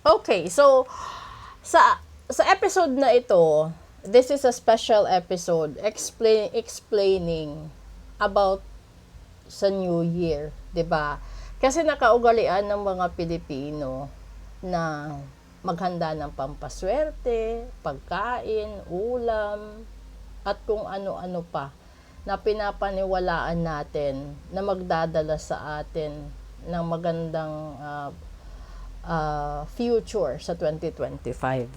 Okay, so sa episode na ito, this is a special episode explaining about sa New Year, 'di ba? Kasi nakaugalian ng mga Pilipino na maghanda ng pampaswerte, pagkain, ulam, at kung ano-ano pa na pinapaniwalaan natin na magdadala sa atin ng magandang future sa 2025.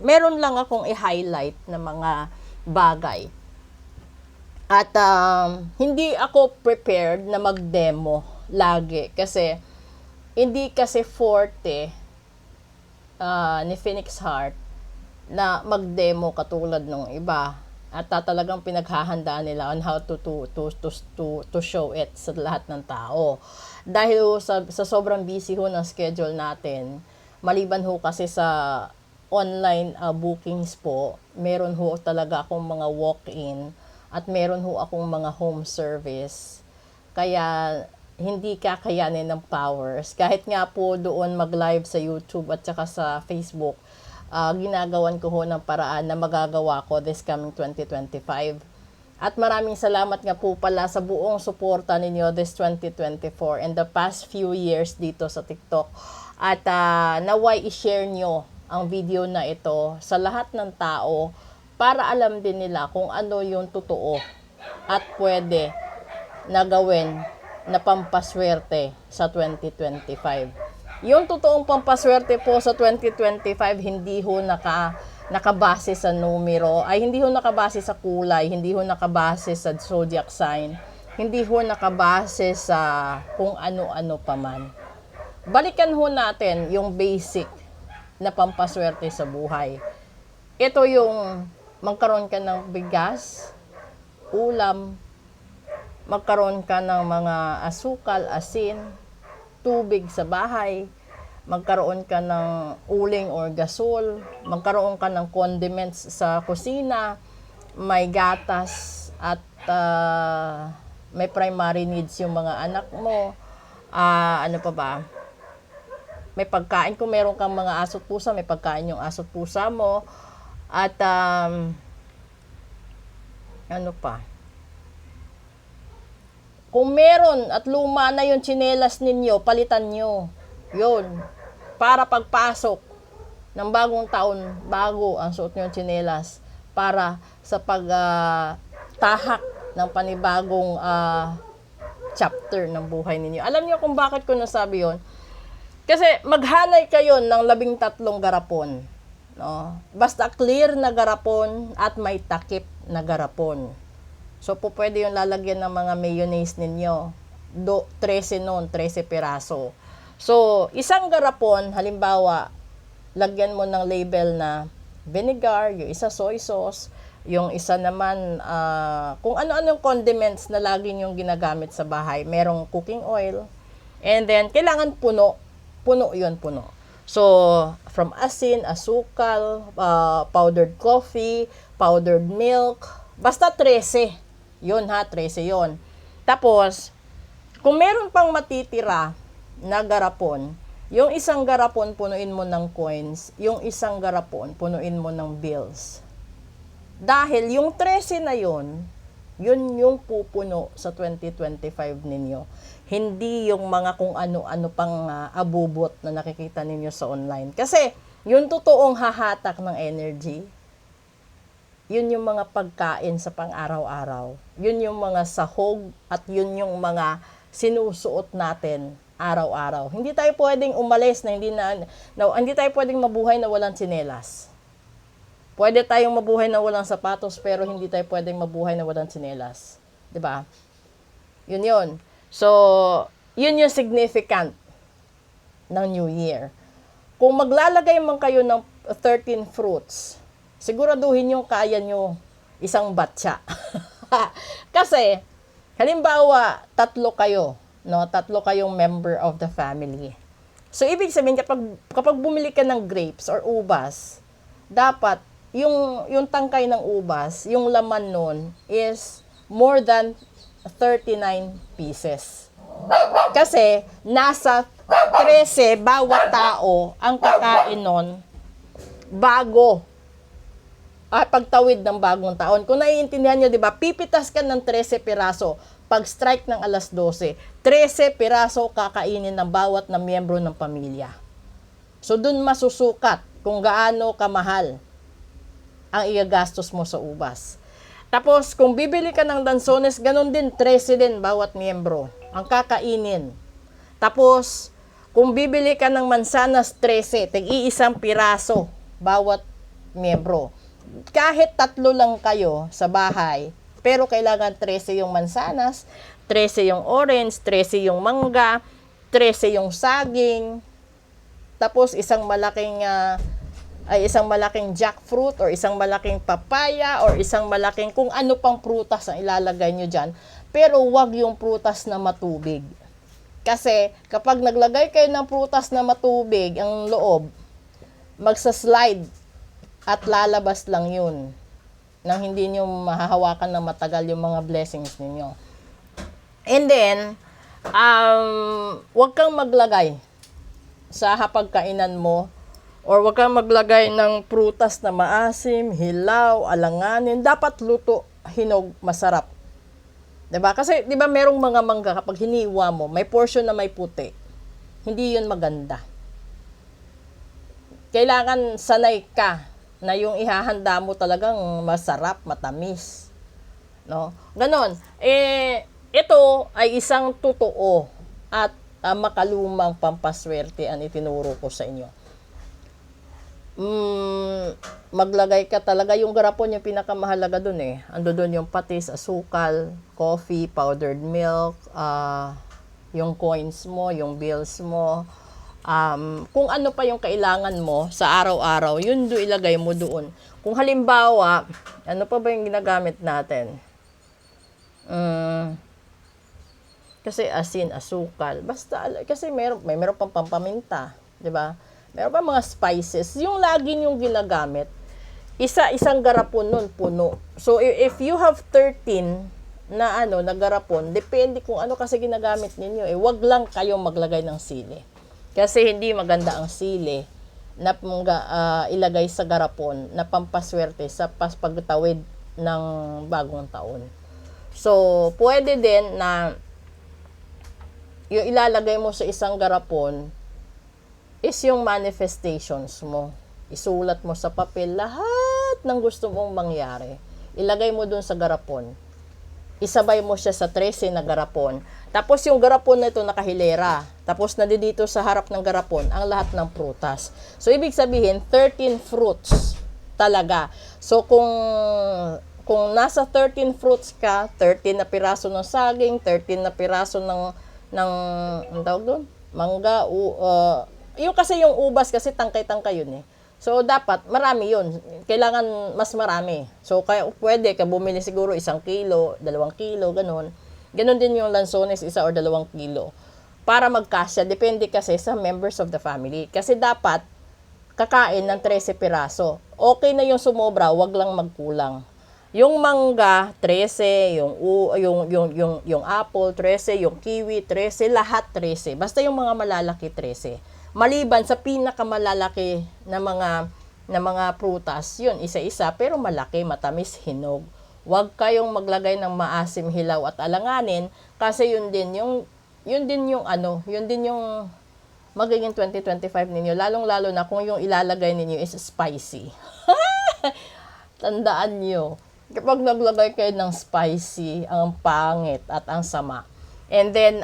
Meron lang akong i-highlight na mga bagay. At hindi ako prepared na mag-demo lagi kasi hindi kasi forte ni Phoenix Heart na mag-demo katulad ng iba. At talagang pinaghahandaan nila on how to show it sa lahat ng tao. Dahil sa sobrang busy ho ng schedule natin, maliban ho kasi sa online bookings po, meron ho talaga akong mga walk-in at meron ho akong mga home service. Kaya hindi kakayanin ng powers. Kahit nga po doon mag-live sa YouTube at saka sa Facebook, ginagawan ko ho ng paraan na magagawa ko this coming 2025. At maraming salamat nga po pala sa buong suporta ninyo this 2024 and the past few years dito sa TikTok. At naway i-share nyo ang video na ito sa lahat ng tao para alam din nila kung ano yung totoo at pwede na gawin na pampaswerte sa 2025. Yung totoong pampaswerte po sa 2025, hindi ho nakabase sa numero, ay hindi ho nakabase sa kulay, hindi ho nakabase sa zodiac sign, hindi ho nakabase sa kung ano-ano pa man. Balikan ho natin yung basic na pampaswerte sa buhay. Ito yung magkaroon ka ng bigas, ulam, magkaroon ka ng mga asukal, asin, tubig sa bahay, magkaroon ka ng uling or gasol, magkaroon ka ng condiments sa kusina, may gatas at may primary needs yung mga anak mo, ano pa ba? May pagkain kung meron kang mga aso't pusa, may pagkain yung aso't pusa mo, at ano pa? Kung meron at luma na yung tsinelas ninyo, palitan nyo. Yun. Para pagpasok ng bagong taon, bago ang suot nyo yung tsinelas. Para sa pagtahak ng panibagong chapter ng buhay ninyo. Alam nyo kung bakit ko nasabi yun? Kasi maghanay kayo ng 13 garapon. No? Basta clear na garapon at may takip na garapon. So, po pwede yung lalagyan ng mga mayonnaise ninyo. 13 nun, 13 piraso. So, isang garapon, halimbawa, lagyan mo ng label na vinegar, yung isa soy sauce, yung isa naman, kung ano-anong condiments na lagi yung ginagamit sa bahay. Merong cooking oil. And then, kailangan puno. Puno yun, puno. So, from asin, asukal, powdered coffee, powdered milk, basta 13. Yun ha, 13 yun. Tapos, kung meron pang matitira na garapon, yung isang garapon punuin mo ng coins, yung isang garapon punuin mo ng bills. Dahil yung 13 na yun, yun yung pupuno sa 2025 ninyo. Hindi yung mga kung ano-ano pang abubot na nakikita ninyo sa online. Kasi, yung totoong hahatak ng energy, yun yung mga pagkain sa pang-araw-araw. Yun yung mga sahog at yun yung mga sinusuot natin araw-araw. Hindi tayo pwedeng umalis na hindi tayo pwedeng mabuhay na walang tsinelas. Pwede tayong mabuhay na walang sapatos pero hindi tayo pwedeng mabuhay na walang tsinelas. 'Di ba? Yun yun. So, yun yung significant ng New Year. Kung maglalagay man kayo ng 13 fruits, siguraduhin yung kaya nyo isang batya. Kasi, halimbawa, 3 kayo, no? 3 kayong member of the family. So, ibig sabihin, kapag bumili ka ng grapes or ubas, dapat, yung tangkay ng ubas, yung laman nun is more than 39 pieces. Kasi, nasa 13, bawat tao ang kakain nun bago pagtawid ng bagong taon. Kung naiintindihan nyo, di ba, pipitas ka ng 13 piraso. Pag strike ng alas 12, 13 piraso kakainin ng bawat na miyembro ng pamilya. So, dun masusukat kung gaano kamahal ang igagastos mo sa ubas. Tapos, kung bibili ka ng dansones, ganun din, 13 din bawat miyembro ang kakainin. Tapos, kung bibili ka ng mansanas, 13, tig-iisang piraso bawat miyembro. Kahit 3 lang kayo sa bahay, pero kailangan 13 yung mansanas, 13 yung orange, 13 yung mangga, 13 yung saging, tapos isang malaking jackfruit or isang malaking papaya or isang malaking kung ano pang prutas ang ilalagay nyo dyan. Pero wag yung prutas na matubig. Kasi kapag naglagay kayo ng prutas na matubig ang loob, magsaslide at lalabas lang yun nang hindi nyo mahahawakan na matagal yung mga blessings ninyo. And then, wag kang maglagay sa hapagkainan mo or wag kang maglagay ng prutas na maasim, hilaw, alanganin. Dapat luto, hinog, masarap. 'Di ba? Kasi 'di ba merong mga mangga kapag hiniwa mo, may portion na may puti. Hindi 'yun maganda. Kailangan sanay ka na yung ihahanda mo talagang masarap, matamis. No? Ganon. Ito ay isang totoo at makalumang pampaswerte ang itinuro ko sa inyo. Maglagay ka talaga, yung garapon yung pinakamahalaga dun eh. Ando dun yung patis, asukal, coffee, powdered milk, yung coins mo, yung bills mo, kung ano pa yung kailangan mo sa araw-araw, yun do ilagay mo doon. Kung halimbawa, ano pa ba yung ginagamit natin? Kasi asin, asukal, basta, kasi meron pang pampaminta, di ba? Meron pa mga spices, yung lagi yung ginagamit, isang garapon nun, puno. So, if you have 13 na garapon, depende kung ano kasi ginagamit ninyo. Wag lang kayong maglagay ng sili. Kasi hindi maganda ang sili na ilagay sa garapon na pampaswerte sa pagtawid ng bagong taon. So, pwede din na yung ilalagay mo sa isang garapon is yung manifestations mo. Isulat mo sa papel lahat ng gusto mong mangyari. Ilagay mo dun sa garapon. Isabay mo siya sa 13 na garapon. Tapos yung garapon na ito nakahilera. Tapos nandito sa harap ng garapon ang lahat ng prutas. So ibig sabihin 13 fruits talaga. So kung nasa 13 fruits ka, 13 na piraso ng saging, 13 na piraso ng ang tawag doon? Mangga, yung kasi yung ubas kasi tangkay-tangkay yun eh. So, dapat, marami yun. Kailangan mas marami. So, kaya pwede ka bumili siguro 1 kilo, 2 kilo, ganun. Ganun din yung lansones, 1 or 2 kilo. Para magkasya, depende kasi sa members of the family. Kasi dapat, kakain ng 13 piraso. Okay na yung sumobra, wag lang magkulang. Yung mangga, 13, yung apple, 13, yung kiwi, 13, lahat 13. Basta yung mga malalaki, 13. Maliban sa pinakamalalaki na mga prutas, yun, isa-isa, pero malaki, matamis, hinog. Huwag kayong maglagay ng maasim, hilaw at alanganin kasi yun din yung magiging 2025 ninyo. Lalong-lalo na kung yung ilalagay ninyo is spicy. Tandaan nyo, kapag naglagay kayo ng spicy, ang pangit at ang sama. And then,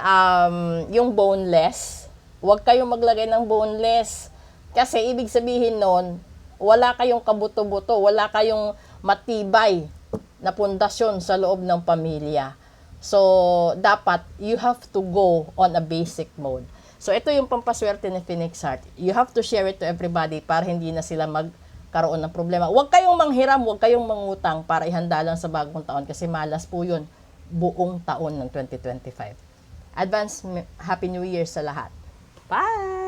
yung boneless, huwag kayong maglagay ng boneless. Kasi ibig sabihin nun, wala kayong kabuto-buto, wala kayong matibay na pundasyon sa loob ng pamilya. So, dapat, you have to go on a basic mode. So, ito yung pampaswerte ni Phoenix Heart. You have to share it to everybody para hindi na sila magkaroon ng problema. Huwag kayong manghiram, huwag kayong mangutang para ihanda lang sa bagong taon kasi malas po yun buong taon ng 2025. Advance Happy New Year sa lahat. Bye!